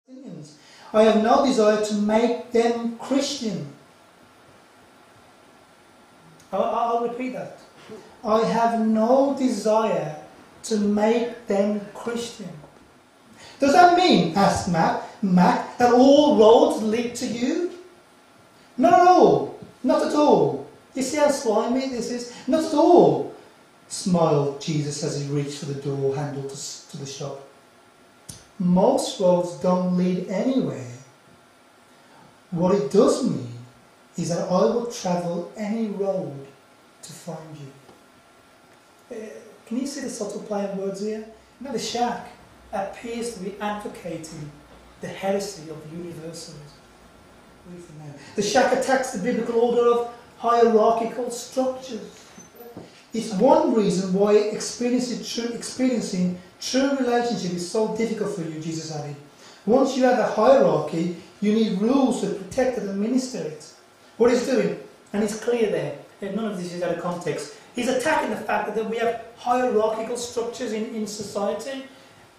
Palestinians. I have no desire to make them Christian. I'll repeat that. I have no desire to make them Christian. Does that mean, asked Mac, that all roads lead to you? Not at all. Not at all. You see how slimy this is? Not at all, smiled Jesus as he reached for the door handle to the shop. Most roads don't lead anywhere. What it does mean is that I will travel any road to find you. Can you see the subtle play of words here? You know, the shack appears to be advocating the heresy of universalism. The shack attacks the biblical order of hierarchical structures. It's one reason why experiencing true relationship is so difficult for you, Jesus added. Once you have a hierarchy, you need rules to protect and administer it. What he's doing, and it's clear there, none of this is out of context, he's attacking the fact that we have hierarchical structures in society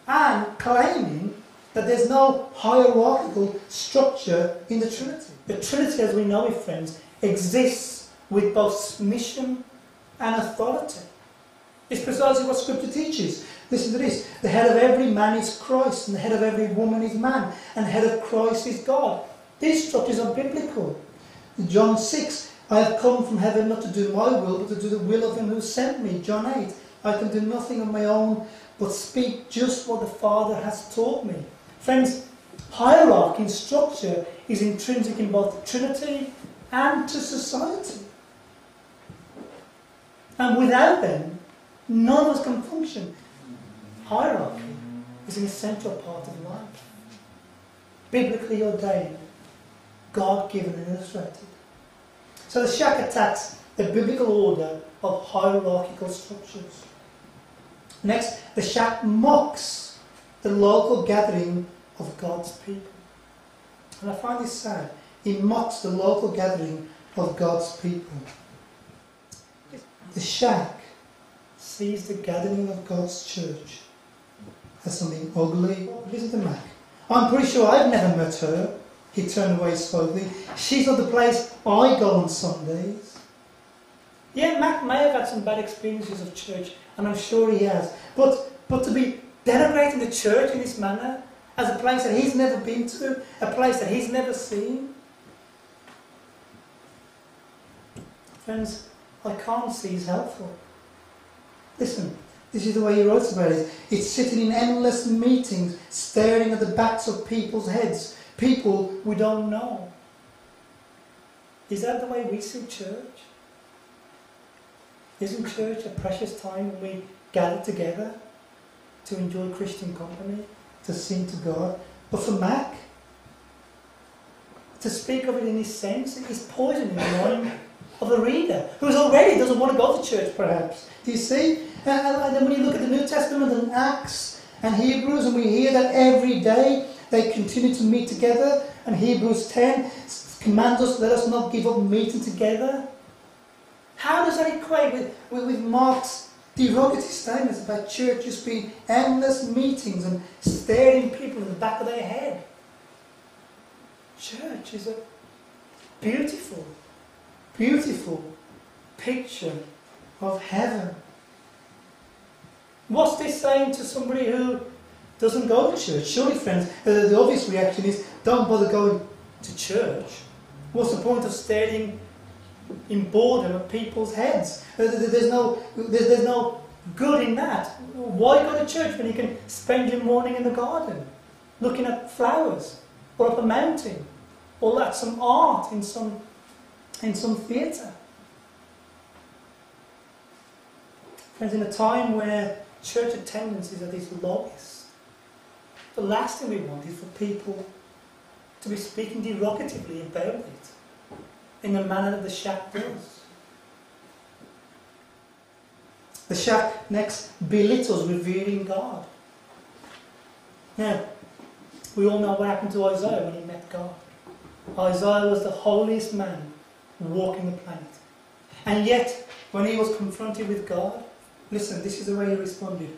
and claiming that there's no hierarchical structure in the Trinity. The Trinity, as we know it, friends, exists with both submission and authority. It's precisely what Scripture teaches. Listen to this. The head of every man is Christ, and the head of every woman is man, and the head of Christ is God. These structures are biblical. In John 6, I have come from heaven not to do my will, but to do the will of him who sent me. John 8, I can do nothing of my own, but speak just what the Father has taught me. Friends, hierarchy and structure is intrinsic in both the Trinity and to society. And without them, none of us can function. Hierarchy is an essential part of life. Biblically ordained, God-given and illustrated. So the shack attacks the biblical order of hierarchical structures. Next, the shack mocks the local gathering of God's people. And I find this sad. He mocks the local gathering of God's people. The shack sees the gathering of God's church as something ugly. Listen to Mac. I'm pretty sure I've never met her. He turned away slowly. She's not the place I go on Sundays. Yeah, Mac may have had some bad experiences of church, and I'm sure he has. But to be denigrating the church in this manner, as a place that he's never been to, a place that he's never seen. Friends, I can't see is helpful. Listen, this is the way he writes about it. It's sitting in endless meetings, staring at the backs of people's heads, people we don't know. Is that the way we see church? Isn't church a precious time when we gather together to enjoy Christian company, to sing to God? But for Mac, to speak of it in this sense is poisoning the mind of the reader, who already doesn't want to go to church, perhaps. Do you see? And then when you look at the New Testament and Acts and Hebrews, and we hear that every day they continue to meet together, and Hebrews 10 commands us, let us not give up meeting together. How does that equate with Mark's derogative statements about church just being endless meetings and staring people in the back of their head? Church is a beautiful, beautiful picture of heaven. What's this saying to somebody who doesn't go to church? Surely, friends, the obvious reaction is, don't bother going to church. What's the point of staring in boredom at people's heads? There's no good in that. Why go to church when you can spend your morning in the garden, looking at flowers, or up a mountain, or at some art in some theatre? Friends, in a time where church attendance is at its lowest, the last thing we want is for people to be speaking derogatively about it in the manner that the shack does. The shack next belittles revering God. Now, we all know what happened to Isaiah when he met God. Isaiah was the holiest man walking the planet. And yet, when he was confronted with God, listen, this is the way he responded.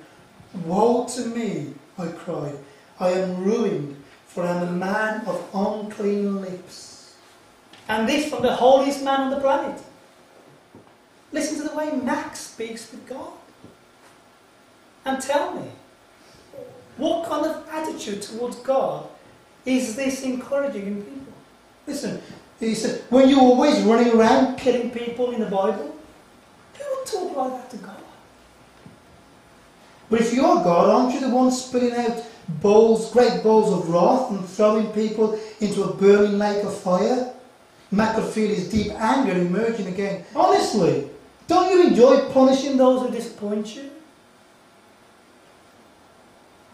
Woe to me, I cried. I am ruined, for I am a man of unclean lips, and this from the holiest man on the planet. Listen to the way Max speaks with God. And tell me, what kind of attitude towards God is this encouraging in people? Listen, he said, when you're always running around killing people in the Bible, who would talk like that to God? But if you're God, aren't you the one spilling out bowls, great bowls of wrath and throwing people into a burning lake of fire? Mac could feel his deep anger emerging again. Honestly, don't you enjoy punishing those who disappoint you?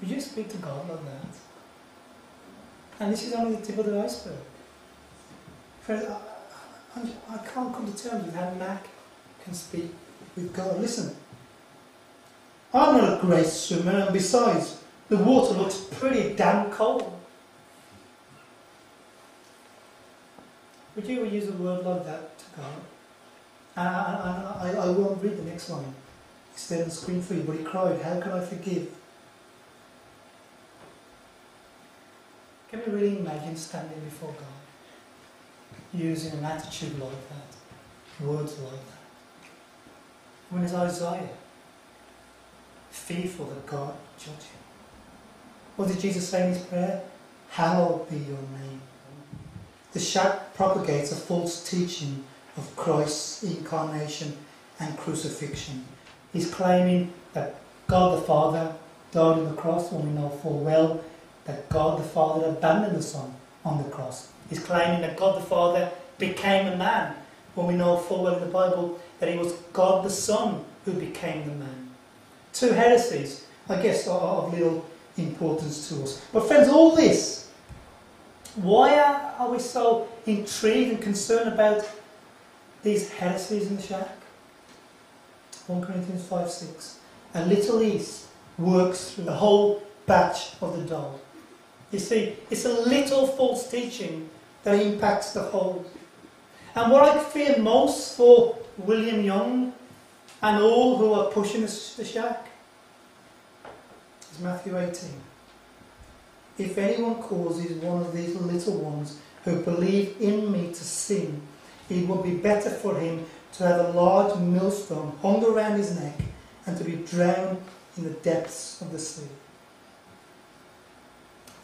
Would you speak to God like that? And this is only the tip of the iceberg. Friends, I can't come to terms with how Mac can speak with God. Listen, I'm not a great swimmer, and besides, the water looks pretty damn cold. Would you ever use a word like that to God? I won't read the next line. It's there on the screen for you, but he cried, how can I forgive? Can we really imagine standing before God, using an attitude like that, words like that? When is Isaiah fearful that God will judge him? What did Jesus say in his prayer? Hallowed be your name. The shack propagates a false teaching of Christ's incarnation and crucifixion. He's claiming that God the Father died on the cross, when we know full well that God the Father abandoned the Son on the cross. He's claiming that God the Father became a man, when we know full well in the Bible that it was God the Son who became the man. Two heresies, I guess, are of little importance to us. But friends, all this, why are we so intrigued and concerned about these heresies in the shack? 1 Corinthians 5:6. A little yeast works through the whole batch of the dough. You see, it's a little false teaching that impacts the whole. And what I fear most for William Young and all who are pushing the shack is Matthew 18. If anyone causes one of these little ones who believe in me to sin, it would be better for him to have a large millstone hung around his neck and to be drowned in the depths of the sea.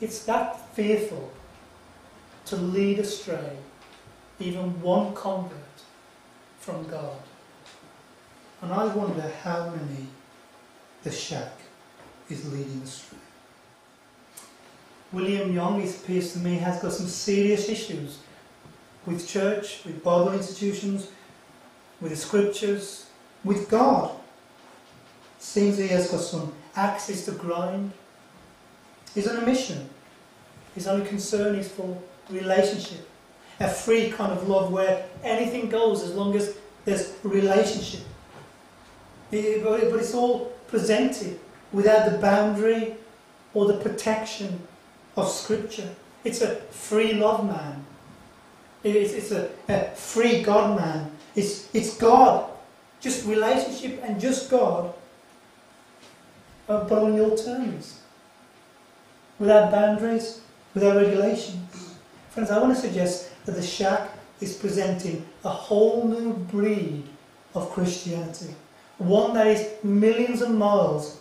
It's that fearful to lead astray even one convert from God. And I wonder how many the shack is leading astray. William Young, it appears to me, has got some serious issues with church, with Bible institutions, with the scriptures, with God. Seems he has got some axes to grind. He's on a mission. His only concern is for relationship. A free kind of love where anything goes as long as there's a relationship. But it's all presented without the boundary or the protection of Scripture. It's a free love man. It's a free God man. It's God. Just relationship and just God. But on your terms. Without boundaries, without regulations. Friends, I want to suggest that the shack is presenting a whole new breed of Christianity. One that is millions of miles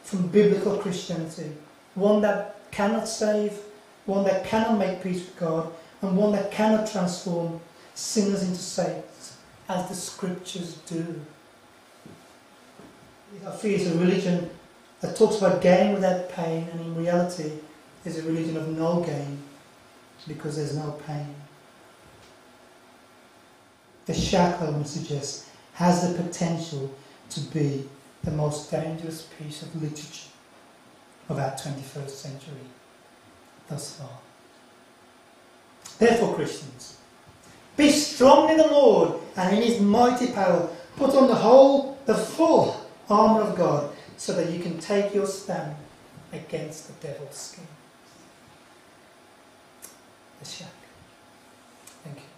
from biblical Christianity. One that cannot save, one that cannot make peace with God, and one that cannot transform sinners into saints, as the scriptures do. I feel it's a religion that talks about gain without pain, and in reality is a religion of no gain because there's no pain. The shack, I would suggest, has the potential to be the most dangerous piece of literature of our 21st century thus far. Therefore, Christians, be strong in the Lord and in his mighty power. Put on the full armour of God, so that you can take your stand against the devil's scheme. The shack. Thank you.